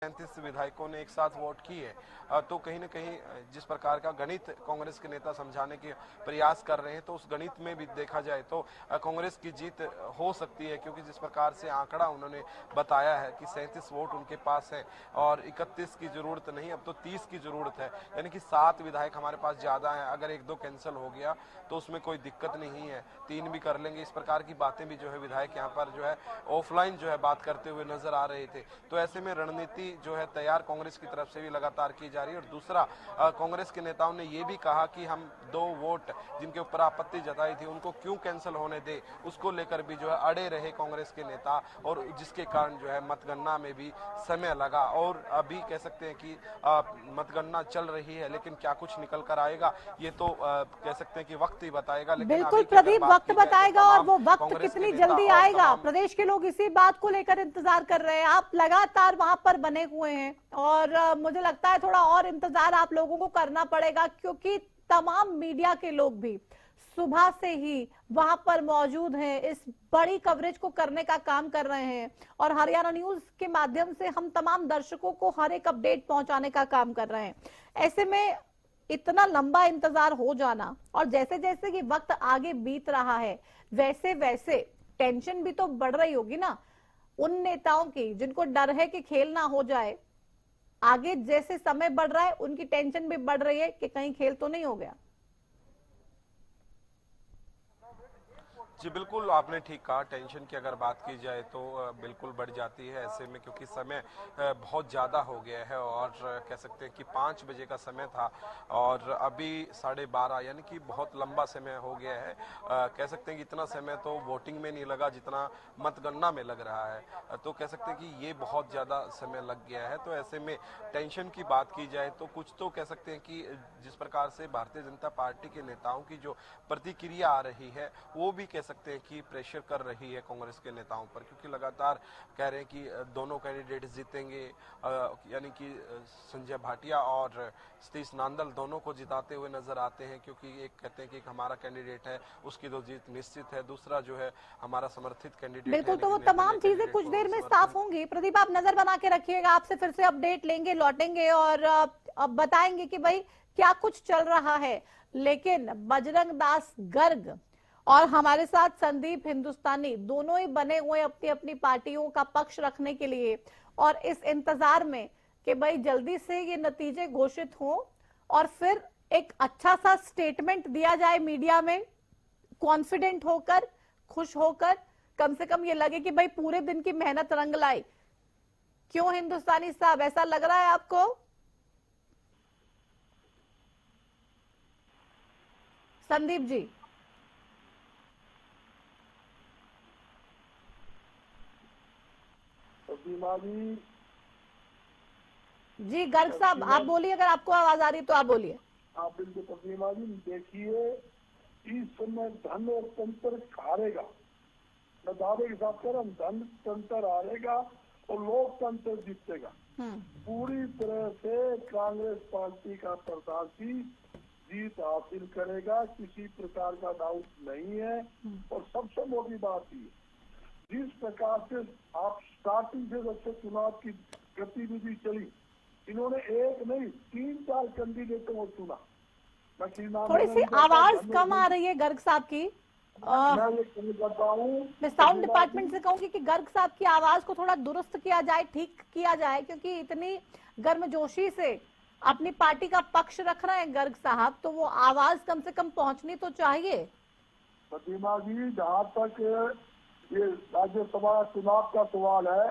35 विधायकों ने एक साथ वोट किए, तो कहीं ना कहीं जिस प्रकार का गणित कांग्रेस के नेता समझाने के प्रयास कर रहे हैं, तो उस गणित में भी देखा जाए तो कांग्रेस की जीत हो सकती है, क्योंकि जिस प्रकार से आंकड़ा उन्होंने बताया है कि 37 वोट उनके पास है और 31 की जरूरत नहीं, अब तो 30 की जरूरत है, यानी कि 7 विधायक हमारे पास ज्यादा है। अगर 1-2 कैंसिल हो गया तो उसमें कोई दिक्कत नहीं है, 3 भी कर लेंगे। इस प्रकार की बातें भी जो है विधायक यहाँ पर जो है ऑफलाइन जो है बात करते हुए नजर आ रहे थे। तो ऐसे में रणनीति जो है तैयार कांग्रेस की तरफ से भी लगातार की जा रही है। और दूसरा, कांग्रेस के नेताओं ने ये भी कहा कि हम 2 वोट जिनके ऊपर आपत्ति जताई थी उनको क्यों कैंसिल होने दे, उसको लेकर भी जो है अड़े रहे कांग्रेस के नेता, और जिसके कारण जो है मतगणना में भी समय लगा। और अभी कह सकते हैं कि मतगणना चल रही है, लेकिन क्या कुछ निकल कर आएगा ये तो कह सकते हैं कि वक्त ही बताएगा। लेकिन बिल्कुल अभी की अगर प्रदीप, बात वक्त की जाए तो बताएगा और तमाम वो वक्त कांग्रेस के कितनी नेता जल्दी और आएगा, तमाम प्रदेश के लोग इसी बात को लेकर इंतजार कर रहे हैं। आप लगातार वहां पर बने हुए हैं और मुझे लगता है थोड़ा और इंतजार आप लोगों को करना पड़ेगा, क्योंकि तमाम मीडिया के लोग भी सुबह से ही वहां पर मौजूद हैं, इस बड़ी कवरेज को करने का काम कर रहे हैं और हरियाणा न्यूज के माध्यम से हम तमाम दर्शकों को हर एक अपडेट पहुंचाने का काम कर रहे हैं। ऐसे में इतना लंबा इंतजार हो जाना, और जैसे जैसे कि वक्त आगे बीत रहा है वैसे वैसे टेंशन भी तो बढ़ रही होगी ना उन नेताओं की जिनको डर है कि खेल ना हो जाए। आगे जैसे समय बढ़ रहा है उनकी टेंशन भी बढ़ रही है कि कहीं खेल तो नहीं हो गया। जी बिल्कुल, आपने ठीक कहा। टेंशन की अगर बात की जाए तो बिल्कुल बढ़ जाती है ऐसे में, क्योंकि समय बहुत ज़्यादा हो गया है और कह सकते हैं कि 5 बजे का समय था और अभी 12:30, यानी कि बहुत लंबा समय हो गया है। कह सकते हैं कि इतना समय तो वोटिंग में नहीं लगा जितना मतगणना में लग रहा है, तो कह सकते हैं कि ये बहुत ज़्यादा समय लग गया है। तो ऐसे में टेंशन की बात की जाए तो कुछ तो कह सकते हैं कि जिस प्रकार से भारतीय जनता पार्टी के नेताओं की जो प्रतिक्रिया आ रही है वो भी कह सकते हैं कि प्रेशर कर रही है कांग्रेस के नेताओं पर, क्योंकि लगातार कह रहे हैं कि दोनों कैंडिडेट जीतेंगे, यानी कि संजय भाटिया और सतीश नांदल दोनों को जिताते हुए नजर आते हैं, क्योंकि एक कहते हैं कि एक हमारा कैंडिडेट है उसकी तो जीत निश्चित है, दूसरा जो है हमारा समर्थित कैंडिडेट है बिल्कुल, यानी तो कि वो निर्दलीय तमाम चीजें कैंडिडेट कुछ को हम देर में साफ समर्थन। होंगी। प्रदीप, आप नजर बना के रखिएगा, आपसे फिर से अपडेट लेंगे, लौटेंगे और अब बताएंगे कि भाई क्या कुछ चल रहा है। लेकिन बजरंग दास गर्ग और हमारे साथ संदीप हिंदुस्तानी दोनों ही बने हुए अपनी अपनी पार्टियों का पक्ष रखने के लिए, और इस इंतजार में कि भाई जल्दी से ये नतीजे घोषित हों और फिर एक अच्छा सा स्टेटमेंट दिया जाए मीडिया में, कॉन्फिडेंट होकर, खुश होकर, कम से कम ये लगे कि भाई पूरे दिन की मेहनत रंग लाई। क्यों हिंदुस्तानी साहब, ऐसा लग रहा है आपको? संदीप जी। जी गर्ग साहब आप बोलिए, अगर आपको आवाज आ रही है तो आप बोलिए। आप बिल्कुल प्रतिमा जी देखिए, इस समय धन और तंत्र हारेगा। मैं दावे के साथ कह रहा हूँ, धन तंत्र हारेगा और लोकतंत्र जीतेगा। पूरी तरह से कांग्रेस पार्टी का प्रत्याशी जीत हासिल करेगा, किसी प्रकार का डाउट नहीं है। और सबसे मोटी बात ये, जिस प्रकार से आप स्टार्टिंग से जब से चुनाव की गतिविधि चली, इन्होंने एक नहीं 3-4 कैंडिडेटों को चुना। थोड़ी सी आवाज कम आ रही है गर्ग साहब की। मैं ये कहना चाहता हूँ, मैं साउंड डिपार्टमेंट से कहूंगी कि गर्ग साहब की आवाज को थोड़ा दुरुस्त किया जाए, ठीक किया जाए, क्योंकि इतनी गर्मजोशी से अपनी पार्टी का पक्ष रख रहे हैं गर्ग साहब, तो वो आवाज कम से कम पहुंचनी तो चाहिए। प्रतिमा जी, जहाँ तक ये राज्यसभा चुनाव का सवाल है,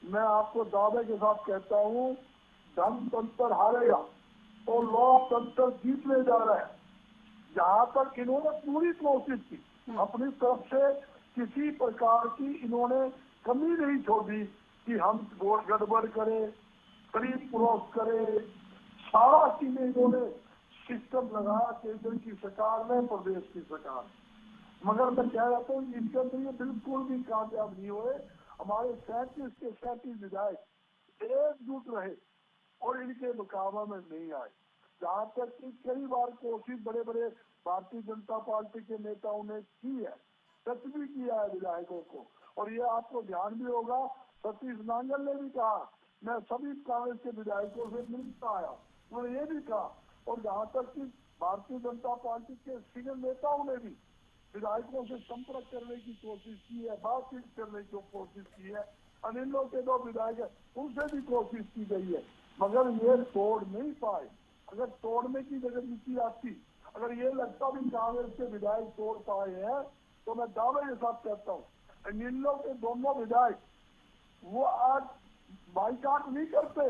मैं आपको दावे के साथ कहता हूँ, धनतंत्र हारेगा और लोकतंत्र जीतने जा रहा है। जहाँ तक इन्होंने पूरी कोशिश की, अपनी तरफ से किसी प्रकार की इन्होंने कमी नहीं छोड़ी कि हम वोट गड़बड़ करें, खरीद फरोख्त करें। सारा चीजें इन्होंने सिस्टम लगाया केंद्र की सरकार में, प्रदेश की सरकार। मगर मैं कह रहा हूँ इसके अंदर ये बिल्कुल भी कामयाब नहीं हुए। हमारे 37 के 37 विधायक एकजुट रहे और इनके मुकाबले में नहीं आए। जहाँ तक कि कई बार कोशिश बड़े बड़े भारतीय जनता पार्टी के नेताओं ने की है, सच भी किया है विधायकों को। और ये आपको ध्यान भी होगा, सतीश नांगल ने भी कहा मैं सभी कांग्रेस के विधायकों से मिलता आया, उन्होंने ये भी कहा, और यहाँ तक कि भारतीय जनता पार्टी के सीनियर नेताओं ने भी विधायकों से संपर्क करने की कोशिश की है, बातचीत करने की कोशिश की है। अनिलों के 2 विधायक है, उनसे भी कोशिश की गई है, मगर ये तोड़ नहीं पाए। अगर तोड़ने की जगह नीति आती, अगर ये लगता भी कांग्रेस के विधायक तोड़ पाए हैं, तो मैं दावे के साथ कहता हूँ अनिलों के दोनों विधायक वो आज बाइकाट नहीं करते,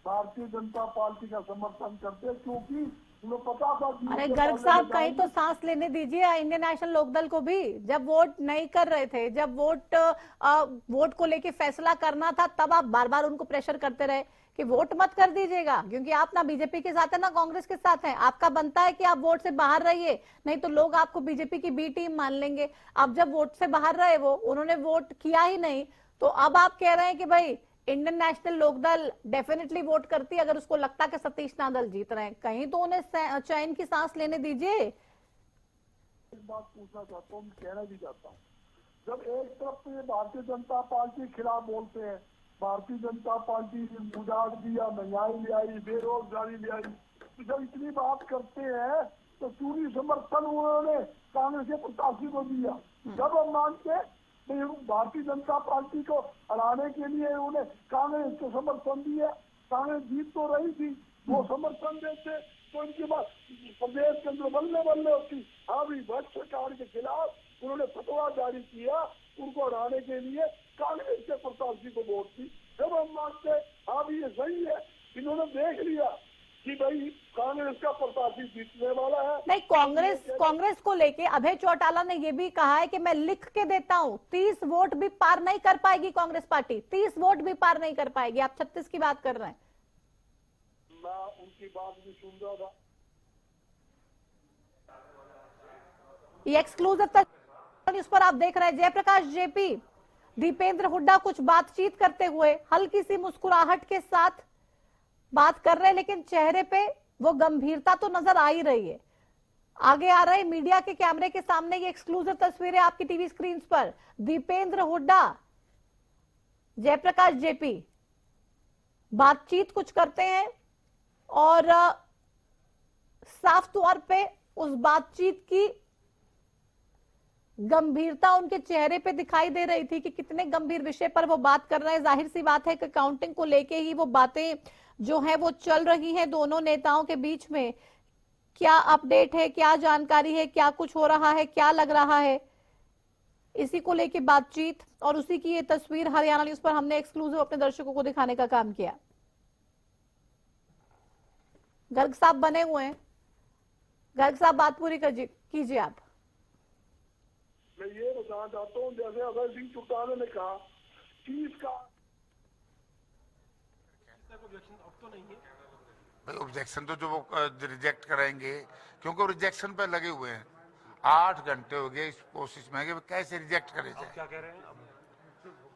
भारतीय जनता पार्टी का समर्थन करते, क्योंकि उन्हें पता था कि अरे गर्ग साहब कहीं तो सांस लेने दीजिए इंडियन नेशनल लोकदल को भी। जब वोट नहीं कर रहे थे, जब वोट को लेके फैसला करना था, तब आप बार बार उनको प्रेशर करते रहे कि वोट मत कर दीजिएगा, क्योंकि आप ना बीजेपी के साथ है ना कांग्रेस के साथ हैं। आपका बनता है कि आप वोट से बाहर रहिए, नहीं तो लोग आपको बीजेपी की बी टीम मान लेंगे। अब जब वोट से बाहर रहे वो, उन्होंने वोट किया ही नहीं, तो अब आप कह रहे हैं कि भाई Indian national Lokdal definitely vote करती अगर उसको लगता कि सतीश नादल जीत रहे हैं। कहीं तो उन्हें चैन की सांस लेने दीजिए। एक बात पूछना चाहता हूँ, कहना भी चाहता हूँ, जब एक तरफ तो ये भारतीय जनता पार्टी के खिलाफ बोलते हैं, भारतीय जनता पार्टी ने उजाड़ दिया, महंगाई ले आई, बेरोजगारी ले आई, तो जब इतनी बात करते हैं तो चूरी समर्थन उन्होंने कांग्रेस के प्रत्याशी को दिया। जब हम मानते तो भारतीय जनता पार्टी को हराने के लिए उन्हें कांग्रेस को समर्थन दिया, कांग्रेस जीत तो रही थी, वो समर्थन देते तो इनके बाद प्रदेश के अंदर बल्ले बल्ले होती। अभी भट्ट सरकार के खिलाफ उन्होंने फतवा जारी किया, उनको हराने के लिए कांग्रेस के प्रत्याशी को वोट दी। जब हम मानते हाँ भी ये सही है, इन्होंने देख लिया कि भाई कांग्रेस का प्रत्याशी जीतने वाला है। नहीं, कांग्रेस को लेके अभय चौटाला ने ये भी कहा है कि मैं लिख के देता हूं, 30 वोट भी पार नहीं कर पाएगी कांग्रेस पार्टी, 30 वोट भी पार नहीं कर पाएगी। आप 36 की बात कर रहे हैं। मैं उनकी बात भी सुन रहा था। ये एक्सक्लूसिव तक इस पर आप देख रहे हैं जयप्रकाश जेपी, दीपेंद्र हुड्डा कुछ बातचीत करते हुए हल्की सी मुस्कुराहट के साथ बात कर रहे हैं, लेकिन चेहरे पे वो गंभीरता तो नजर आ ही रही है। आगे आ रहे मीडिया के कैमरे के सामने ये एक्सक्लूसिव तस्वीरें आपकी टीवी स्क्रीन पर। दीपेंद्र हुड्डा, जयप्रकाश जेपी बातचीत कुछ करते हैं और साफ तौर पे उस बातचीत की गंभीरता उनके चेहरे पे दिखाई दे रही थी कि कितने गंभीर विषय पर वो बात कर रहे हैं। जाहिर सी बात है कि काउंटिंग को लेके ही वो बातें जो है वो चल रही हैं दोनों नेताओं के बीच में। क्या अपडेट है, क्या जानकारी है, क्या कुछ हो रहा है, क्या लग रहा है, इसी को लेके बातचीत और उसी की ये तस्वीर हरियाणा न्यूज पर हमने एक्सक्लूसिव अपने दर्शकों को दिखाने का काम किया। गर्ग साहब बने हुए हैं, गर्ग साहब बात पूरी कीजिए आप। मैं ये बताना चाहता हूँ, जैसे अभय सिंह चौटाला ने कहा कि इसका भाई ऑब्जेक्शन तो जो वो रिजेक्ट कराएंगे, क्योंकि वो रिजेक्शन पे लगे हुए हैं। 8 घंटे हो गए इस कोशिश में कि कैसे रिजेक्ट करे जाए। क्या कह रहे हैं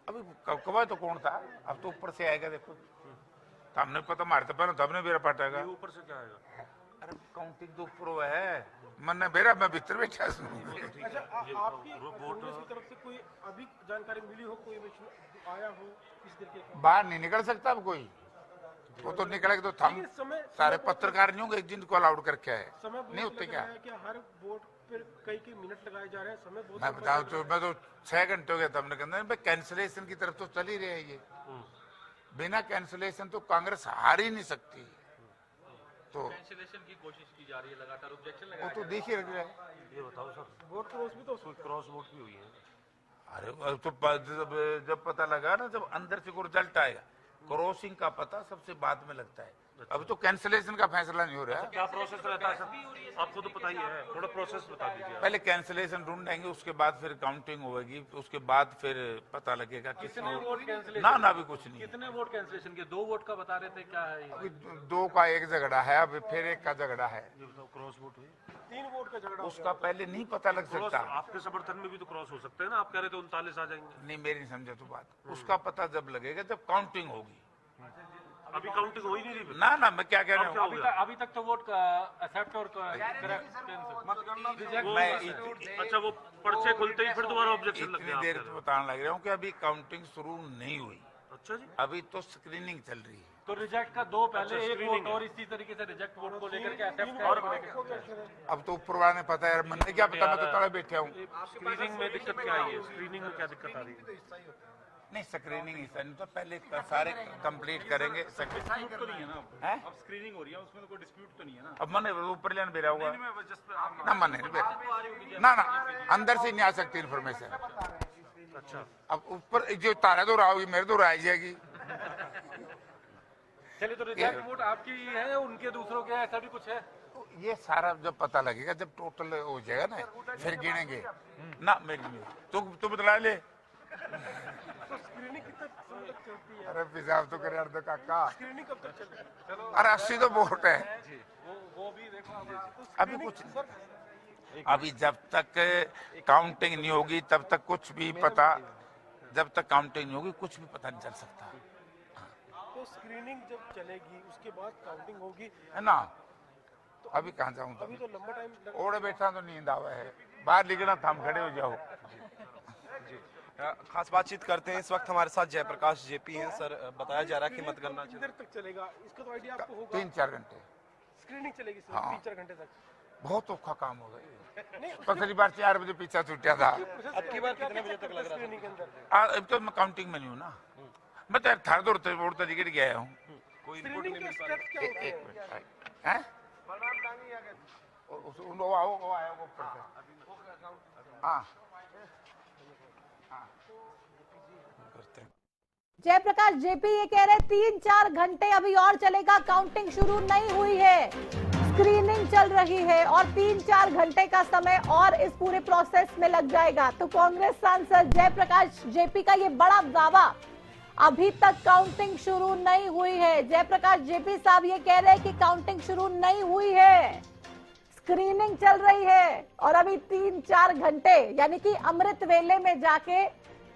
अभी कब तो कौन था, अब तो ऊपर से आएगा। देखो तो हमने पता मारते पर हमने मेरा पाटेगा, ऊपर से क्या आएगा? अरे काउंटिंग तो ऊपर है, मन मेरा मैं भीतर बैठा। अच्छा, आपकी कांग्रेस की तरफ से कोई अभी जानकारी मिली हो, कोई आया हो इस तरीके का? बाहर नहीं निकल सकता अब कोई, वो तो निकलेगा तो हम सारे पत्रकार नहीं होंगे एक दिन को अलाउड करके आए नहीं होते क्या? हर वोट पर कई मिनट लगाए जा रहे हैं, समय बहुत। मैं बताऊं तो मैं तो 6 घंटे हो गया था, हमने कहना कैंसिलेशन की तरफ तो चल ही रहे हैं ये। बिना कैंसिलेशन तो कांग्रेस हार ही नहीं सकती। तो कैंसिलेशन की कोशिश की जा रही है लगातार, ऑब्जेक्शन वो लगाया तो जा देख ही रहे हैं। ये बताओ सर, वोट क्रॉस भी तो क्रॉस वोट भी हुई है। अरे तो जब पता लगा ना, जब अंदर से कोई रिजल्ट आएगा, क्रॉसिंग का पता सबसे बाद में लगता है। अभी तो कैंसिलेशन का फैसला नहीं हो रहा है। क्या प्रोसेस रहता है सर, आपको तो पता ही है, थोड़ा प्रोसेस बता दीजिए। पहले कैंसिलेशन ढूंढेंगे, उसके बाद फिर काउंटिंग होगी, उसके बाद फिर पता लगेगा कितने वोट कैंसिलेशन, ना अभी कुछ नहीं। कितने वोट कैंसिलेशन के? 2 वोट का बता रहे थे, क्या है? अभी 2 का एक झगड़ा है, अभी फिर 1 का झगड़ा है। ये बताओ, क्रॉस वोट हुई, 3 वोट का झगड़ा उसका पहले नहीं पता लग क्रॉस सकता। आपके समर्थन में भी तो क्रॉस हो सकते हैं ना, आप कह रहे थे 39 आ जाएंगे। नहीं, मेरी नहीं समझे तो बात, उसका पता जब लगेगा जब काउंटिंग होगी। अभी काउंटिंग हो ही नहीं रही। ना ना मैं क्या कह रहा हूँ, अभी तक तो वोट का एक्सेप्ट और अच्छा, वो पर्चे खुलते ही फिर दोबारा ऑब्जेक्शन लग इतनी गया। देर से बताने लग रहा हूँ कि अभी काउंटिंग शुरू नहीं हुई। अच्छा जी। अभी तो स्क्रीनिंग चल रही है। तो रिजेक्ट का दो पहले एक वोट और इसी तरीके से रिजेक्ट वोट को लेकर के एक्सेप्ट और अब तो ऊपर वाले ने पता है, मैंने क्या पता, मैं तो तड़े बैठे हूँ। स्क्रीनिंग में दिक्कत क्या आई है? स्क्रीनिंग में क्या दिक्कत आ रही है? नहीं, स्क्रीनिंग हिस्सा नहीं, तो पहले सारे कंप्लीट करेंगे। डिस्प्यूट तो नहीं है ना हैं? अब स्क्रीनिंग हो रही है उसमें तो कोई डिस्प्यूट तो नहीं है ना। अब मैंने ऊपर लेने बेरा होगा मैं जस्ट ना, मन नहीं ना, अंदर से नहीं आ सकती इन्फॉर्मेशन। अच्छा, अब ऊपर जो तारा तो रहा होगी, मेरे तो आ जाएगी। चलिए, तो रिजेक्ट वोट आपकी है या उनके दूसरों के, ऐसा भी कुछ है? ये सारा जब पता लगेगा, जब टोटल हो जाएगा ना, फिर गिनेंगे ना। मेरी तू बतला ले। स्क्रीनिंग कितने समय तक चलती है? अरे पिसाब तो करे यार, तो काका। स्क्रीनिंग कब तक चलती है? अरे 80 तो वोट है वो भी देखो अभी कुछ नहीं। अभी जब तक काउंटिंग नहीं होगी तब तक कुछ भी पता, जब तक काउंटिंग नहीं होगी कुछ भी पता नहीं चल सकता, तो स्क्रीनिंग जब चलेगी उसके बाद काउंटिंग होगी, है ना। तो अभी कहाँ जाऊँ, अभी तो लंबा टाइम ओढ़े बैठा तो नींद आवा है, बाहर निकलना थम खड़े हो जाओ। खास बातचीत करते हैं। इस वक्त हमारे साथ जयप्रकाश जेपी हैं। सर, बताया जा रहा है कि मतगणना कितनी देर तक चलेगा इसका तो आइडिया आपको होगा? 3-4 घंटे स्क्रीनिंग चलेगी सिर्फ हाँ। 3-4 घंटे तक। बहुत औखा काम हो गया। नहीं, पिछली बार 4 बजे पीछा छूटा था। अब की बार कितने बजे तक लग रहा है स्क्रीनिंग के अंदर? अब तो मैं काउंटिंग में नहीं हूँ ना, मैं तो थार दौड़ तरीके से गया हूँ। स्क्रीनिंग के स्टेप्स क्या होते हैं? हैं? वो आया वो ऊपर से। हाँ, करते हैं। जयप्रकाश जेपी ये कह रहे हैं 3-4 घंटे अभी और चलेगा, काउंटिंग शुरू नहीं हुई है, स्क्रीनिंग चल रही है और 3-4 घंटे का समय और इस पूरे प्रोसेस में लग जाएगा। तो कांग्रेस सांसद जयप्रकाश जेपी का ये बड़ा दावा, अभी तक काउंटिंग शुरू नहीं हुई है। जयप्रकाश जेपी साहब ये कह रहे हैं कि काउंटिंग शुरू नहीं हुई है, स्क्रीनिंग चल रही है और अभी 3-4 घंटे यानी कि अमृत वेले में जाके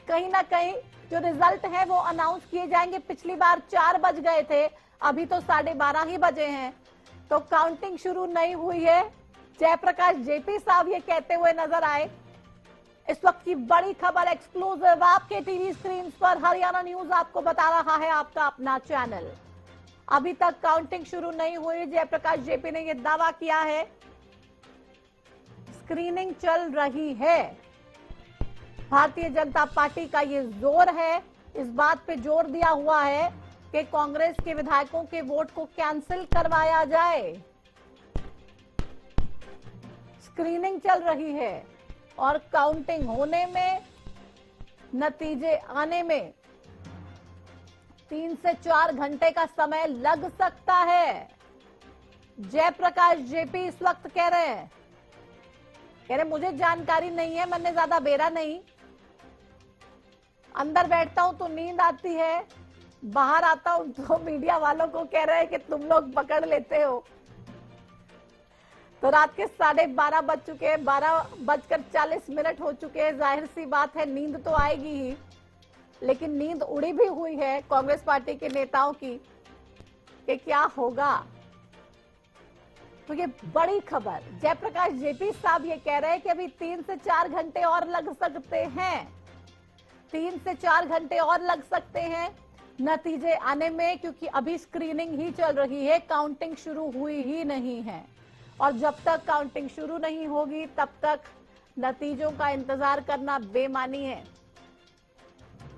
कहीं ना कहीं जो रिजल्ट है वो अनाउंस किए जाएंगे। पिछली बार 4 बज गए थे, अभी तो 12:30 ही बजे हैं, तो काउंटिंग शुरू नहीं हुई है। जयप्रकाश जेपी साहब ये कहते हुए नजर आए। इस वक्त की बड़ी खबर एक्सक्लूसिव आपके टीवी स्क्रीन पर, हरियाणा न्यूज आपको बता रहा है, आपका अपना चैनल। अभी तक काउंटिंग शुरू नहीं हुई। जयप्रकाश जेपी ने यह दावा किया है, स्क्रीनिंग चल रही है। भारतीय जनता पार्टी का ये जोर है, इस बात पे जोर दिया हुआ है कि कांग्रेस के विधायकों के वोट को कैंसिल करवाया जाए। स्क्रीनिंग चल रही है और काउंटिंग होने में, नतीजे आने में 3 से 4 घंटे का समय लग सकता है। जयप्रकाश जेपी इस वक्त कह रहे मुझे जानकारी नहीं है, मैंने ज्यादा बेरा नहीं, अंदर बैठता हूं तो नींद आती है, बाहर आता हूं तो मीडिया वालों को कह रहे हैं कि तुम लोग पकड़ लेते हो। तो रात के 12:30 बज चुके हैं, 12:40 हो चुके हैं। जाहिर सी बात है नींद तो आएगी ही, लेकिन नींद उड़ी भी हुई है कांग्रेस पार्टी के नेताओं की कि क्या होगा। तो ये बड़ी खबर, जयप्रकाश जेपी साहब ये कह रहे हैं कि अभी 3 से 4 घंटे और लग सकते हैं, 3 से 4 घंटे और लग सकते हैं नतीजे आने में, क्योंकि अभी स्क्रीनिंग ही चल रही है, काउंटिंग शुरू हुई ही नहीं है। और जब तक काउंटिंग शुरू नहीं होगी तब तक नतीजों का इंतजार करना बेमानी है।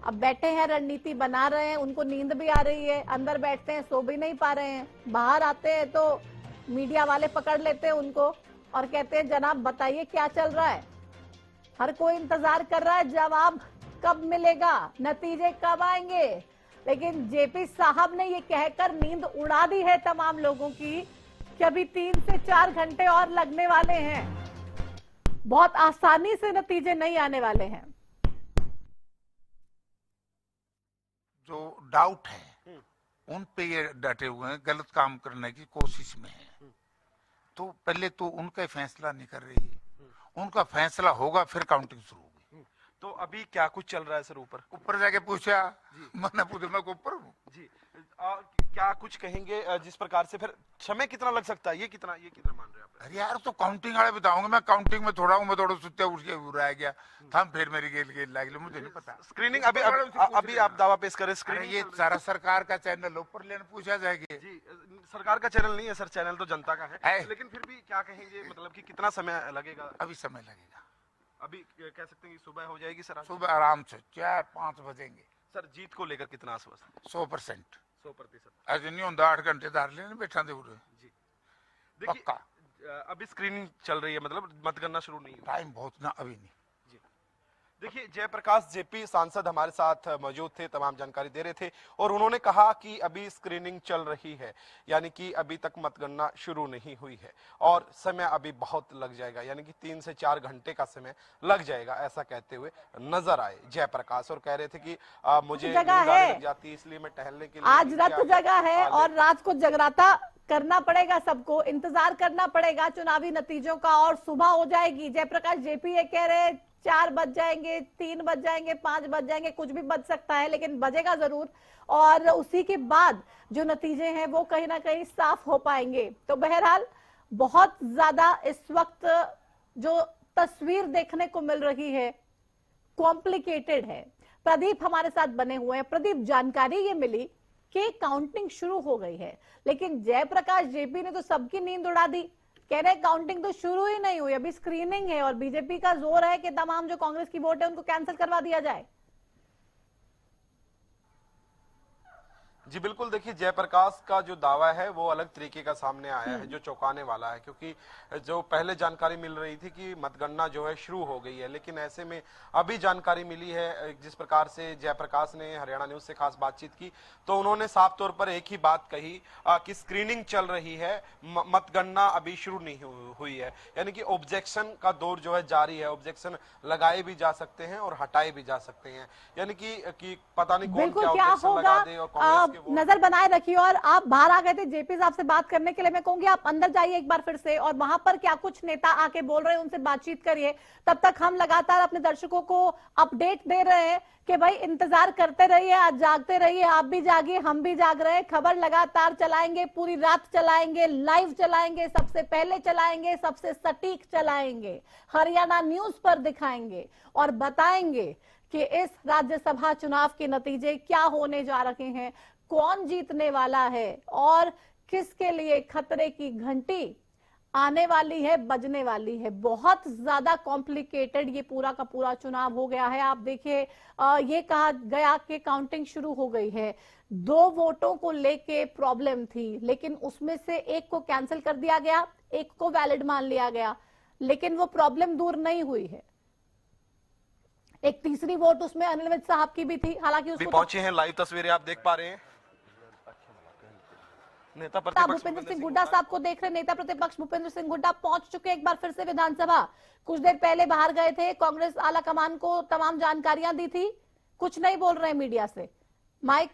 अब बैठे हैं, रणनीति बना रहे हैं, उनको नींद भी आ रही है, अंदर बैठते हैं सो भी नहीं पा रहे हैं, बाहर आते हैं तो मीडिया वाले पकड़ लेते हैं उनको और कहते हैं जनाब बताइए क्या चल रहा है। हर कोई इंतजार कर रहा है जवाब कब मिलेगा, नतीजे कब आएंगे। लेकिन जेपी साहब ने ये कहकर नींद उड़ा दी है तमाम लोगों की कि अभी 3 से 4 घंटे और लगने वाले हैं, बहुत आसानी से नतीजे नहीं आने वाले हैं। जो डाउट है उन पे ये डटे हुए हैं, गलत काम करने की कोशिश में है, तो पहले तो उनका फैसला नहीं कर रही है, उनका फैसला होगा फिर काउंटिंग शुरू होगी। तो अभी क्या कुछ चल रहा है सर? ऊपर ऊपर जाके पूछा, मैंने पूछा मैं ऊपर हूँ जी, क्या कुछ कहेंगे जिस प्रकार से फिर समय कितना लग सकता है, ये कितना मान रहे हैं आप? अरे यार तो काउंटिंग वाले बताऊंगा, मैं काउंटिंग में थोड़ा हूँ, मैं थोड़ा सुत्ते उठ के रह गया था, फिर मेरी गेल लाग मुझे नहीं पता। स्क्रीनिंग अभी आप दावा पेश करें, अरे स्क्रीनिंग ये सारा सरकार का चैनल ऊपर लेने पूछा जाएगी। जी सरकार का चैनल नहीं है सर, चैनल तो जनता का है, है। लेकिन फिर भी क्या कहेंगे, मतलब कि कितना समय लगेगा? अभी समय लगेगा, अभी कह सकते हैं कि सुबह हो जाएगी सर? सुबह आराम से 4-5 बजेंगे। सर जीत को लेकर कितना आश्वस्त? 100%। 100%। अज नहीं होता 8 घंटे दार लेने बैठा दे जी देखिए पक्का। अभी स्क्रीनिंग चल रही है, मतलब मतगणना शुरू नहीं हुई। टाइम बहुत ना, अभी नहीं। देखिए जयप्रकाश जेपी सांसद हमारे साथ मौजूद थे, तमाम जानकारी दे रहे थे और उन्होंने कहा कि अभी स्क्रीनिंग चल रही है, यानी कि अभी तक मतगणना शुरू नहीं हुई है और समय अभी बहुत लग जाएगा, यानी कि 3 से 4 घंटे का समय लग जाएगा, ऐसा कहते हुए नजर आए जयप्रकाश और कह रहे थे कि मुझे नींद आने लग जाती है इसलिए मैं टहलने के लिए आज रात जगह है और रात को जगराता करना पड़ेगा, सबको इंतजार करना पड़ेगा चुनावी नतीजों का और सुबह हो जाएगी। जयप्रकाश जेपी ये कह रहे 4 बज जाएंगे, 3 बज जाएंगे, 5 बज जाएंगे, कुछ भी बज सकता है लेकिन बजेगा जरूर और उसी के बाद जो नतीजे हैं वो कहीं ना कहीं साफ हो पाएंगे। तो बहरहाल बहुत ज्यादा इस वक्त जो तस्वीर देखने को मिल रही है कॉम्प्लिकेटेड है। प्रदीप हमारे साथ बने हुए हैं। प्रदीप, जानकारी ये मिली कि काउंटिंग शुरू हो गई है, लेकिन जयप्रकाश जेपी ने तो सबकी नींद उड़ा दी, कह रहे काउंटिंग तो शुरू ही नहीं हुई, अभी स्क्रीनिंग है और बीजेपी का जोर है कि तमाम जो कांग्रेस की वोट है उनको कैंसिल करवा दिया जाए। जी बिल्कुल, देखिए जयप्रकाश का जो दावा है वो अलग तरीके का सामने आया है, जो चौंकाने वाला है, क्योंकि जो पहले जानकारी मिल रही थी कि मतगणना जो है शुरू हो गई है, लेकिन ऐसे में अभी जानकारी मिली है जिस प्रकार से जयप्रकाश ने हरियाणा न्यूज से खास बातचीत की तो उन्होंने साफ तौर पर एक ही बात कही कि स्क्रीनिंग चल रही है, मतगणना अभी शुरू नहीं हुई है, यानी कि ऑब्जेक्शन का दौर जो है जारी है, ऑब्जेक्शन लगाए भी जा सकते हैं और हटाए भी जा सकते हैं, यानी कि पता नहीं कौन क्या ऑब्जेक्शन लगा दे और कांग्रेस नजर बनाए रखिए। और आप बाहर आ गए थे जेपी साहब से बात करने के लिए, मैं कहूंगी आप अंदर जाइए एक बार फिर से और वहां पर क्या कुछ नेता आके बोल रहे हैं उनसे बातचीत करिए। तब तक हम लगातार अपने दर्शकों को अपडेट दे रहे हैं कि भाई इंतजार करते रहिए, आज जागते रहिए, आप भी जागिए, हम भी जाग रहे हैं, खबर लगातार चलाएंगे, पूरी रात चलाएंगे, लाइव चलाएंगे, सबसे पहले चलाएंगे, सबसे सटीक चलाएंगे, हरियाणा न्यूज पर दिखाएंगे और बताएंगे कि इस राज्यसभा चुनाव के नतीजे क्या होने जा रहे हैं, कौन जीतने वाला है और किसके लिए खतरे की घंटी आने वाली है, बजने वाली है। बहुत ज्यादा कॉम्प्लिकेटेड ये पूरा का पूरा चुनाव हो गया है। आप देखिए ये कहा गया कि काउंटिंग शुरू हो गई है, 2 वोटों को लेके प्रॉब्लम थी लेकिन उसमें से एक को कैंसिल कर दिया गया, एक को वैलिड मान लिया गया, लेकिन वो प्रॉब्लम दूर नहीं हुई है। एक तीसरी वोट उसमें अनिल विज साहब की भी थी, हालांकि उसको पहुंचे हैं, लाइव तस्वीरें आप देख पा रहे हैं। नेता प्रतिपक्ष भूपेंद्र सिंह हुड्डा साहब को देख रहे, नेता प्रतिपक्ष भूपेंद्र सिंह हुड्डा पहुंच चुके एक बार फिर से विधानसभा। कुछ देर पहले बाहर गए थे, कांग्रेस आला कमान को तमाम जानकारियां दी थी, कुछ नहीं बोल रहे मीडिया से, माइक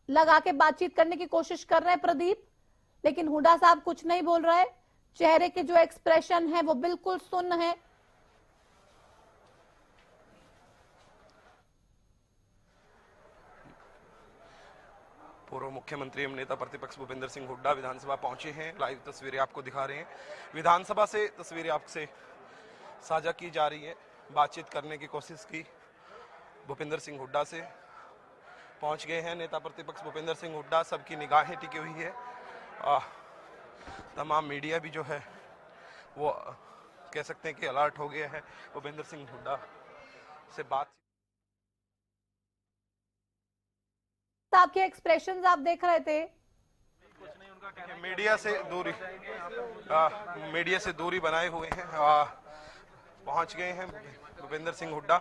लगा के बातचीत करने की कोशिश कर रहे हैं प्रदीप, लेकिन हुड्डा साहब कुछ नहीं बोल रहे, चेहरे के जो एक्सप्रेशन है वो बिल्कुल सुन्न है। पूर्व मुख्यमंत्री एवं नेता प्रतिपक्ष भूपेंद्र सिंह हुड्डा विधानसभा पहुंचे हैं, लाइव तस्वीरें आपको दिखा रहे हैं, विधानसभा से तस्वीरें आपसे साझा की जा रही है। बातचीत करने की कोशिश की भूपेंद्र सिंह हुड्डा से, पहुंच गए हैं नेता प्रतिपक्ष भूपेंद्र सिंह हुड्डा, सबकी निगाहें टिकी हुई है, तमाम मीडिया भी जो है वो कह सकते हैं कि अलर्ट हो गया है भूपेंद्र सिंह हुड्डा से बात। आपके एक्सप्रेशंस आप देख रहे थे, मीडिया से दूरी बनाए हुए हैं, पहुंच गए हैं भूपेंद्र सिंह हुड्डा।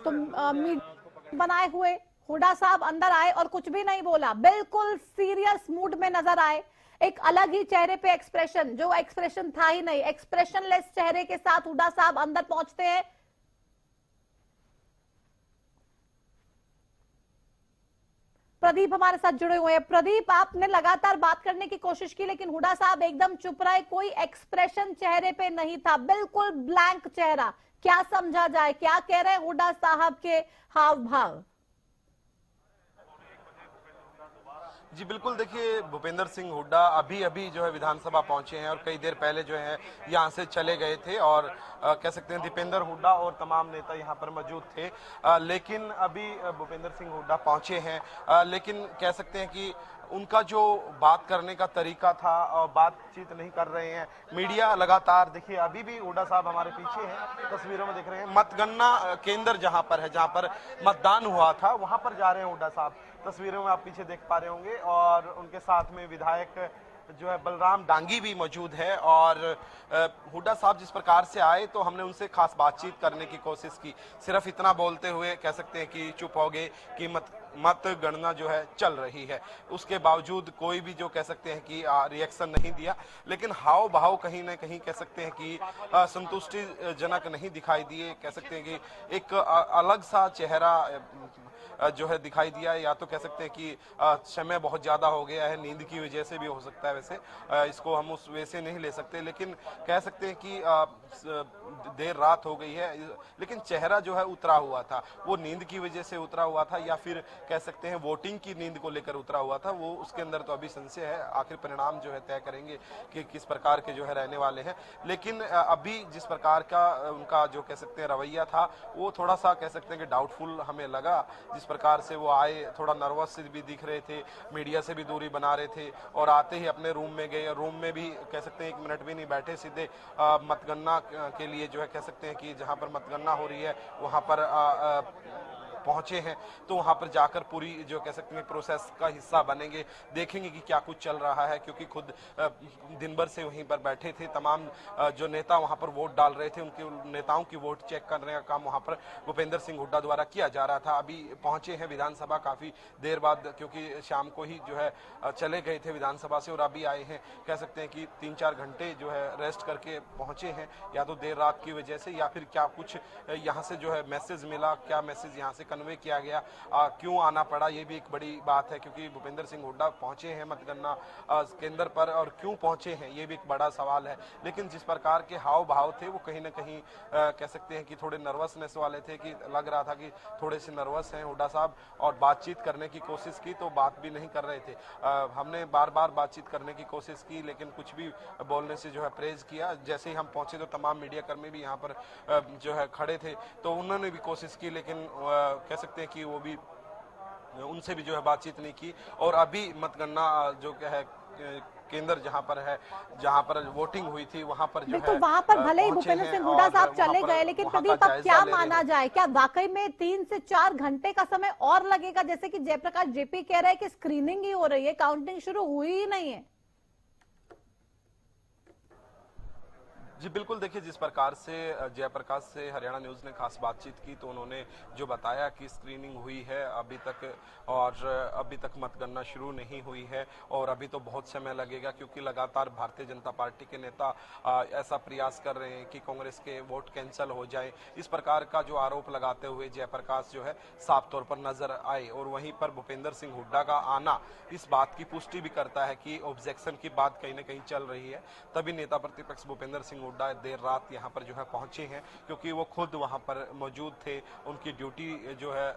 तो बनाए हुए हुड्डा साहब अंदर आए और कुछ भी नहीं बोला, बिल्कुल सीरियस मूड में नजर आए, एक अलग ही चेहरे पे एक्सप्रेशन, जो एक्सप्रेशन था ही नहीं, एक्सप्रेशनलेस चेहरे के साथ हुड्डा साहब अंदर पहुंचते हैं। प्रदीप हमारे साथ जुड़े हुए हैं। प्रदीप, आपने लगातार बात करने की कोशिश की लेकिन हुड्डा साहब एकदम चुप रहे, कोई एक्सप्रेशन चेहरे पे नहीं था, बिल्कुल ब्लैंक चेहरा, क्या समझा जाए, क्या कह रहे हैं हुड्डा साहब के हाव भाव? जी बिल्कुल, देखिए भूपेंद्र सिंह हुड्डा अभी अभी जो है विधानसभा पहुंचे हैं और कई देर पहले जो है यहां से चले गए थे और कह सकते हैं दीपेंद्र हुड्डा और तमाम नेता यहां पर मौजूद थे, लेकिन अभी भूपेंद्र सिंह हुड्डा पहुंचे हैं, लेकिन कह सकते हैं कि उनका जो बात करने का तरीका था और बातचीत नहीं कर रहे हैं। मीडिया लगातार, देखिए अभी भी हुड्डा साहब हमारे पीछे हैं, तस्वीरों में देख रहे हैं, मतगणना केंद्र जहां पर है, जहां पर मतदान हुआ था वहां पर जा रहे हैं हुड्डा साहब। तस्वीरों में आप पीछे देख पा रहे होंगे और उनके साथ में विधायक जो है बलराम डांगी भी मौजूद है। और हुड्डा साहब जिस प्रकार से आए तो हमने उनसे खास बातचीत करने की कोशिश की, सिर्फ इतना बोलते हुए कह सकते हैं कि चुप हो गए कि मतगणना जो है चल रही है। उसके बावजूद कोई भी जो कह सकते हैं कि रिएक्शन नहीं दिया, लेकिन हाव भाव कहीं ना कहीं कह सकते हैं कि संतुष्टिजनक नहीं दिखाई दिए। कह सकते हैं कि एक अलग सा चेहरा जो है दिखाई दिया, या तो कह सकते हैं कि समय बहुत ज्यादा हो गया है, नींद की वजह से भी हो सकता है, वैसे इसको हम उस वजह से नहीं ले सकते, लेकिन कह सकते हैं कि देर रात हो गई है, लेकिन चेहरा जो है उतरा हुआ था। वो नींद की वजह से उतरा हुआ था या फिर कह सकते हैं वोटिंग की नींद को लेकर उतरा हुआ था, वो उसके अंदर तो अभी संशय है। आखिर परिणाम जो है तय करेंगे कि किस प्रकार के जो है रहने वाले हैं। लेकिन अभी जिस प्रकार का उनका जो कह सकते हैं रवैया था, वो थोड़ा सा कह सकते हैं कि डाउटफुल हमें लगा। जिस प्रकार से वो आए, थोड़ा नर्वस भी दिख रहे थे, मीडिया से भी दूरी बना रहे थे और आते ही अपने रूम में गए। रूम में भी कह सकते हैं 1 मिनट भी नहीं बैठे, सीधे मतगणना के लिए जो है कह सकते हैं कि जहां पर मतगणना हो रही है वहां पर पहुंचे हैं। तो वहां पर जाकर पूरी जो कह सकते हैं प्रोसेस का हिस्सा बनेंगे, देखेंगे कि क्या कुछ चल रहा है, क्योंकि खुद दिन भर से वहीं पर बैठे थे। तमाम जो नेता वहां पर वोट डाल रहे थे, उनके नेताओं की वोट चेक करने का काम वहां पर भूपेंद्र सिंह हुड्डा द्वारा किया जा रहा था। अभी पहुंचे हैं विधानसभा काफी देर बाद, क्योंकि शाम को ही जो है चले गए थे विधानसभा से और अभी आए हैं। कह सकते हैं कि 3-4 घंटे जो है रेस्ट करके पहुंचे हैं, या तो देर रात की वजह से या फिर क्या कुछ यहाँ से जो है मैसेज मिला, क्या मैसेज यहाँ से कन्वे किया गया, क्यों आना पड़ा, ये भी एक बड़ी बात है। क्योंकि भूपेंद्र सिंह हुड्डा पहुंचे हैं मतगणना केंद्र पर और क्यों पहुंचे हैं, ये भी एक बड़ा सवाल है। लेकिन जिस प्रकार के हाव भाव थे वो कहीं ना कहीं कह सकते हैं कि थोड़े नर्वसनेस वाले थे, कि लग रहा था कि थोड़े से नर्वस हैं हुड्डा साहब। और बातचीत करने की कोशिश की तो बात भी नहीं कर रहे थे। हमने बार बार बातचीत करने की कोशिश की, लेकिन कुछ भी बोलने से जो है प्रेज किया। जैसे ही हम पहुंचे तो तमाम मीडिया कर्मी भी यहाँ पर जो है खड़े थे, तो उन्होंने भी कोशिश की, लेकिन कह सकते हैं कि वो भी, उनसे भी जो है बातचीत नहीं की। और अभी मतगणना जो क्या है केंद्र जहां पर है, जहां पर वोटिंग हुई थी, वहां पर जो है वहां पर भले ही भूपेंद्र सिंह हुड्डा साहब चले गए, लेकिन प्रदीप अब क्या माना जाए, क्या वाकई में 3 से 4 घंटे का समय और लगेगा? जैसे कि जयप्रकाश जेपी कह रहे हैं कि स्क्रीनिंग ही हो रही है, काउंटिंग शुरू हुई ही नहीं है। जी बिल्कुल, देखिए जिस प्रकार से जयप्रकाश से हरियाणा न्यूज़ ने खास बातचीत की तो उन्होंने जो बताया कि स्क्रीनिंग हुई है अभी तक, और अभी तक मतगणना शुरू नहीं हुई है और अभी तो बहुत समय लगेगा, क्योंकि लगातार भारतीय जनता पार्टी के नेता ऐसा प्रयास कर रहे हैं कि कांग्रेस के वोट कैंसिल हो जाए। इस प्रकार का जो आरोप लगाते हुए जयप्रकाश जो है साफ तौर पर नजर आए। और वहीं पर भूपेंद्र सिंह हुड्डा का आना इस बात की पुष्टि भी करता है कि ऑब्जेक्शन की बात कहीं ना कहीं चल रही है। तभी नेता प्रतिपक्ष भूपेंद्र सिंह हुड्डा देर रात यहाँ पर जो है पहुंचे हैं, क्योंकि वो खुद वहां पर मौजूद थे। उनकी ड्यूटी जो है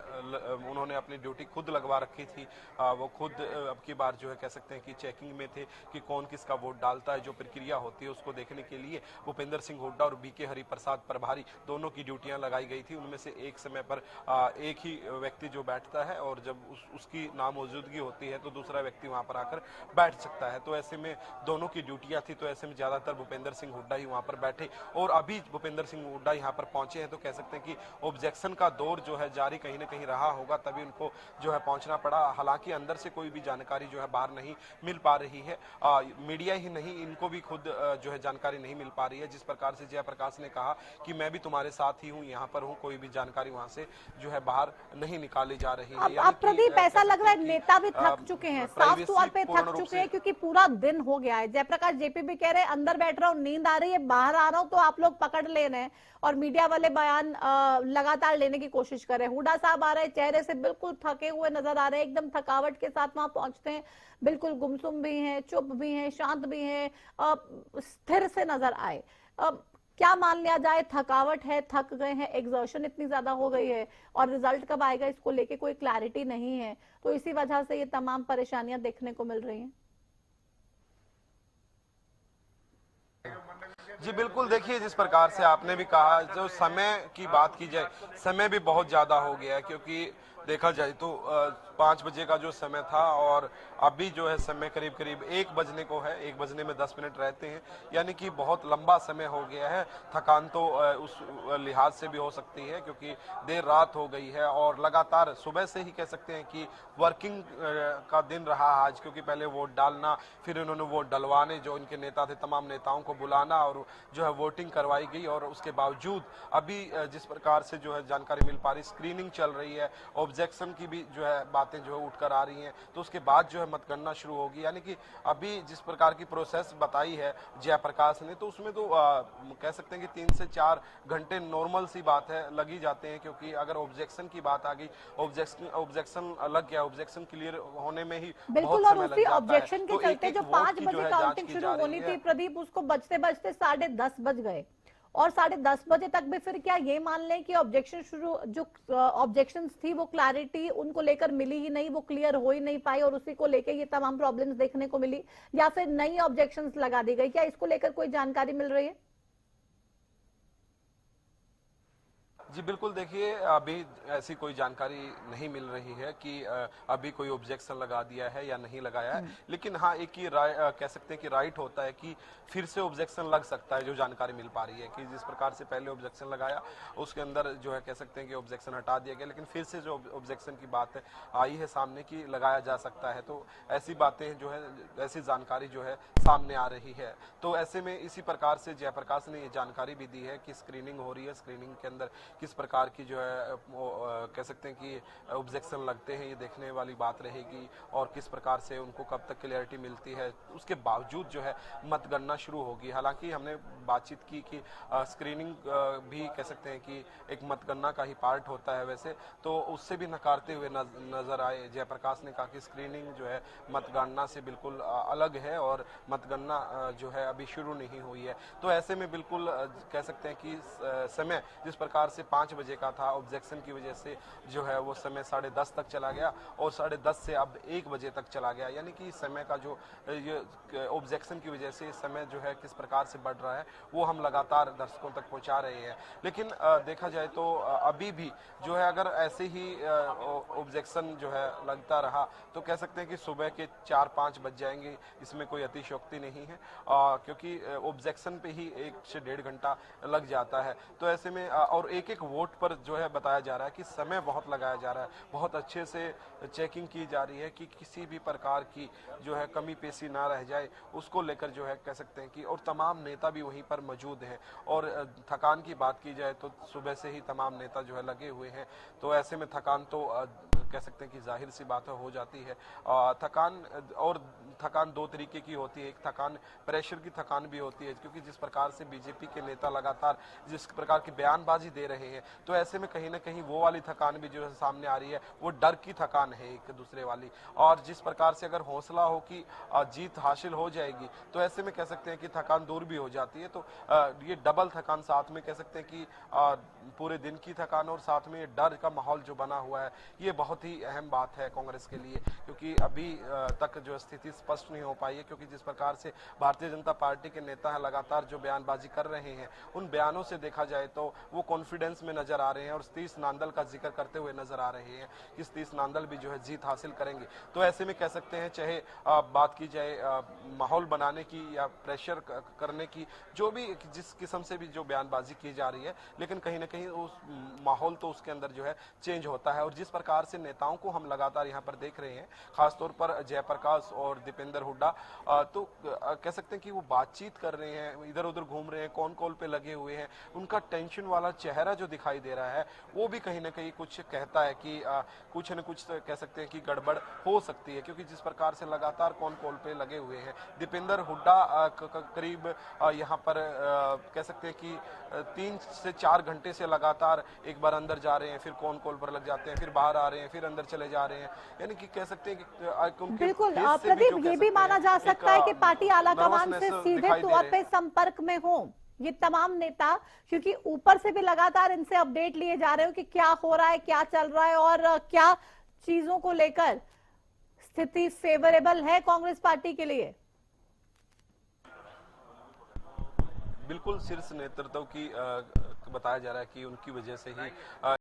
उन्होंने अपनी ड्यूटी खुद लगवा रखी थी। वो खुद अब की बार जो है कह सकते हैं कि चेकिंग में थे कि कौन किसका वोट डालता है। जो प्रक्रिया होती है उसको देखने के लिए भूपेंद्र सिंह हुड्डा और बीके हरिप्रसाद प्रभारी दोनों की ड्यूटियां लगाई गई थी। उनमें से एक समय पर एक ही व्यक्ति जो बैठता है और जब उसकी नामौजूदगी होती है तो दूसरा व्यक्ति वहां पर आकर बैठ सकता है। तो ऐसे में दोनों की ड्यूटियां थी, तो ऐसे में ज्यादातर भूपेंद्र सिंह हुड्डा ही वहां पर बैठे। और अभी भूपेंद्र सिंह हुड्डा यहां पर पहुंचे हैं, तो कह सकते हैं कि ऑब्जेक्शन का दौर जो है जारी कहीं ना कहीं रहा होगा, तभी उनको जो है पहुंचना पड़ा। हालांकि अंदर से कोई भी जानकारी जो है बाहर नहीं मिल पा रही है। मीडिया ही नहीं, इनको भी खुद जो है जानकारी नहीं मिल पा रही है। जिस प्रकार से जयप्रकाश ने कहा कि मैं भी तुम्हारे साथ ही हूँ, यहाँ पर हूँ, कोई भी जानकारी वहां से जो है बाहर नहीं निकाली जा रही है। अब प्रदीप ऐसा लग रहा है नेता भी थक चुके हैं, साफ तौर पे थक चुके हैं, क्योंकि पूरा दिन हो गया है। जयप्रकाश जेपी भी कह रहे हैं अंदर बैठ रहा हूँ, नींद आ रही है, बाहर आ रहा हूँ तो आप लोग पकड़ ले रहे हैं, और मीडिया वाले बयान लगातार लेने की कोशिश कर रहे हैं। हुड्डा साहब आ रहे हैं, चेहरे से बिल्कुल थके हुए नजर आ रहे हैं, एकदम थकावट के साथ वहां पहुंचते हैं, बिल्कुल गुमसुम भी हैं, चुप भी हैं, शांत भी हैं, स्थिर से नजर आए। क्या मान लिया जाए, थकावट है, थक गए हैं, एग्जॉशन इतनी ज्यादा हो गई है और रिजल्ट कब आएगा इसको लेके कोई क्लैरिटी नहीं है, तो इसी वजह से ये तमाम परेशानियां देखने को मिल रही हैं। जी बिल्कुल, देखिए जिस प्रकार से आपने भी कहा, जो समय की बात की जाए, समय भी बहुत ज्यादा हो गया है, क्योंकि देखा जाए तो 5 बजे का जो समय था और अभी जो है समय करीब करीब 1 बजने को है, 1 बजने में 10 मिनट रहते हैं, यानी कि बहुत लंबा समय हो गया है। थकान तो उस लिहाज से भी हो सकती है क्योंकि देर रात हो गई है और लगातार सुबह से ही कह सकते हैं कि वर्किंग का दिन रहा आज, क्योंकि पहले वोट डालना, फिर उन्होंने वोट डलवाने, जो इनके नेता थे तमाम नेताओं को बुलाना और जो है वोटिंग करवाई गई, और उसके बावजूद अभी जिस प्रकार से जो है जानकारी मिल पा रही, स्क्रीनिंग चल रही है, ऑब्जेक्शन की भी जो है बातें जो है उठकर आ रही हैं, तो उसके बाद जो है मतगणना शुरू होगी। यानी कि अभी जिस प्रकार की प्रोसेस बताई है जयप्रकाश ने, तो उसमें तो कह सकते हैं कि 3 से 4 घंटे नॉर्मल सी बात है, लगी जाते हैं, क्योंकि अगर ऑब्जेक्शन की बात आ गई, ऑब्जेक्शन लग गया, ऑब्जेक्शन क्लियर होने में ही बिल्कुल, बहुत और समय लग उसी जाता है। ऑब्जेक्शन के तो चलते एक-एक जो वोट 5 की बजे जो है जांच काउंटिंग की शुरू जा रही होनी है। थी प्रदीप, उसको बजते बजते 10:30 बज गए, और 10:30 बजे तक भी फिर क्या ये मान लें कि ऑब्जेक्शन शुरू, जो ऑब्जेक्शंस थी वो क्लैरिटी उनको लेकर मिली ही नहीं, वो क्लियर हो ही नहीं पाई और उसी को लेकर ये तमाम प्रॉब्लम्स देखने को मिली, या फिर नई ऑब्जेक्शंस लगा दी गई, क्या इसको लेकर कोई जानकारी मिल रही है? जी बिल्कुल, देखिए अभी ऐसी कोई जानकारी नहीं मिल रही है कि अभी कोई ऑब्जेक्शन लगा दिया है या नहीं लगाया है, लेकिन हाँ एक ही कह सकते हैं कि राइट होता है कि फिर से ऑब्जेक्शन लग सकता है। जो जानकारी मिल पा रही है कि जिस प्रकार से पहले ऑब्जेक्शन लगाया, उसके अंदर जो है कह सकते हैं कि ऑब्जेक्शन हटा दिया गया, लेकिन फिर से जो ऑब्जेक्शन की बात आई है सामने की लगाया जा सकता है, तो ऐसी बातें जो है, ऐसी जानकारी जो है सामने आ रही है। तो ऐसे में इसी प्रकार से जयप्रकाश ने ये जानकारी भी दी है कि स्क्रीनिंग हो रही है, स्क्रीनिंग के अंदर किस प्रकार की जो है कह सकते हैं कि ऑब्जेक्शन लगते हैं, ये देखने वाली बात रहेगी, और किस प्रकार से उनको कब तक क्लियरिटी मिलती है। उसके बावजूद जो है मतगणना शुरू होगी। हालांकि हमने बातचीत की कि स्क्रीनिंग भी कह सकते हैं कि एक मतगणना का ही पार्ट होता है वैसे, तो उससे भी नकारते हुए नजर आए। जयप्रकाश ने कहा कि स्क्रीनिंग जो है मतगणना से बिल्कुल अलग है और मतगणना जो है अभी शुरू नहीं हुई है। तो ऐसे में बिल्कुल कह सकते हैं कि समय जिस प्रकार से 5 बजे का था, ऑब्जेक्शन की वजह से जो है वो समय 10:30 तक चला गया और 10:30 से अब 1 बजे तक चला गया। यानी कि समय का जो ये ऑब्जेक्शन की वजह से समय जो है किस प्रकार से बढ़ रहा है, वो हम लगातार दर्शकों तक पहुंचा रहे हैं। लेकिन देखा जाए तो अभी भी जो है अगर ऐसे ही ऑब्जेक्शन जो है लगता रहा तो कह सकते हैं कि सुबह के 4-5 बज जाएंगे। इसमें कोई अतिशयोक्ति नहीं है, क्योंकि ऑब्जेक्शन पे ही 1 से 1.5 घंटा लग जाता है। तो ऐसे में और एक वोट पर जो है बताया जा रहा है कि समय बहुत लगाया जा रहा है, बहुत अच्छे से चेकिंग की जा रही है कि किसी भी प्रकार की जो है कमी पेशी ना रह जाए, उसको लेकर जो है कह सकते हैं कि, और तमाम नेता भी वहीं पर मौजूद हैं। और थकान की बात की जाए तो सुबह से ही तमाम नेता जो है लगे हुए हैं, तो ऐसे में थकान तो कह सकते हैं कि जाहिर सी बात हो जाती है। थकान 2 तरीके की होती है। एक थकान प्रेशर की थकान भी होती है, क्योंकि जिस प्रकार से बीजेपी के नेता लगातार जिस प्रकार की बयानबाजी दे रहे हैं, तो ऐसे में कहीं ना कहीं वो वाली थकान भी जो है सामने आ रही है, वो डर की थकान है एक दूसरे वाली। और जिस प्रकार से अगर हौसला हो कि जीत हासिल हो जाएगी, तो ऐसे में कह सकते हैं कि थकान दूर भी हो जाती है। तो ये डबल थकान साथ में कह सकते हैं कि पूरे दिन की थकान और साथ में ये डर का माहौल जो बना हुआ है, ये बहुत ही अहम बात है कांग्रेस के लिए, क्योंकि अभी तक जो स्थिति स्पष्ट नहीं हो पाई है। क्योंकि जिस प्रकार से भारतीय जनता पार्टी के नेता है लगातार जो बयानबाजी कर रहे हैं, उन बयानों से देखा जाए तो वो कॉन्फिडेंस में नजर आ रहे हैं और सतीश नांदल का जिक्र करते हुए नजर आ रहे हैं कि सतीश नांदल भी जो है जीत हासिल करेंगे। तो ऐसे में कह सकते हैं, चाहे बात की जाए माहौल बनाने की या प्रेशर करने की, जो भी जिस किस्म से भी जो बयानबाजी की जा रही है, लेकिन कहीं ना कहीं उस माहौल तो उसके अंदर जो है चेंज होता है। और जिस प्रकार से नेताओं को हम लगातार यहाँ पर देख रहे हैं, खासतौर पर जयप्रकाश और दीपेंद्र हुड्डा, तो कह सकते हैं कि वो बातचीत कर रहे हैं, इधर उधर घूम रहे हैं, कौन कॉल पे लगे हुए हैं, उनका टेंशन वाला चेहरा जो दिखाई दे रहा है, वो भी कहीं ना कहीं कुछ कहता है कि कुछ न कुछ कह सकते हैं कि गड़बड़ हो सकती है। क्योंकि जिस प्रकार से लगातार कौन कॉल पे लगे हुए हैं, दीपेंद्र हुड्डा करीब यहाँ पर कह सकते हैं कि 3 से 4 घंटे से लगातार एक बार अंदर जा रहे हैं, फिर कौन कॉल पर लग जाते हैं, फिर बाहर आ रहे हैं, फिर अंदर चले जा रहे हैं। यानी कि कह सकते हैं कि बिल्कुल प्रदीप, ये भी माना जा सकता है कि पार्टी आलाकमान से सीधे तौर पे संपर्क में हो। ये तमाम नेता, क्योंकि ऊपर से भी लगातार इनसे अपडेट लिए जा रहे हो कि क्या हो रहा है, क्या चल रहा है और क्या चीजों को लेकर स्थिति फेवरेबल है कांग्रेस पार्टी के लिए। बिल्कुल शीर्ष नेतृत्व की बताया जा रहा है कि उनकी वजह से ही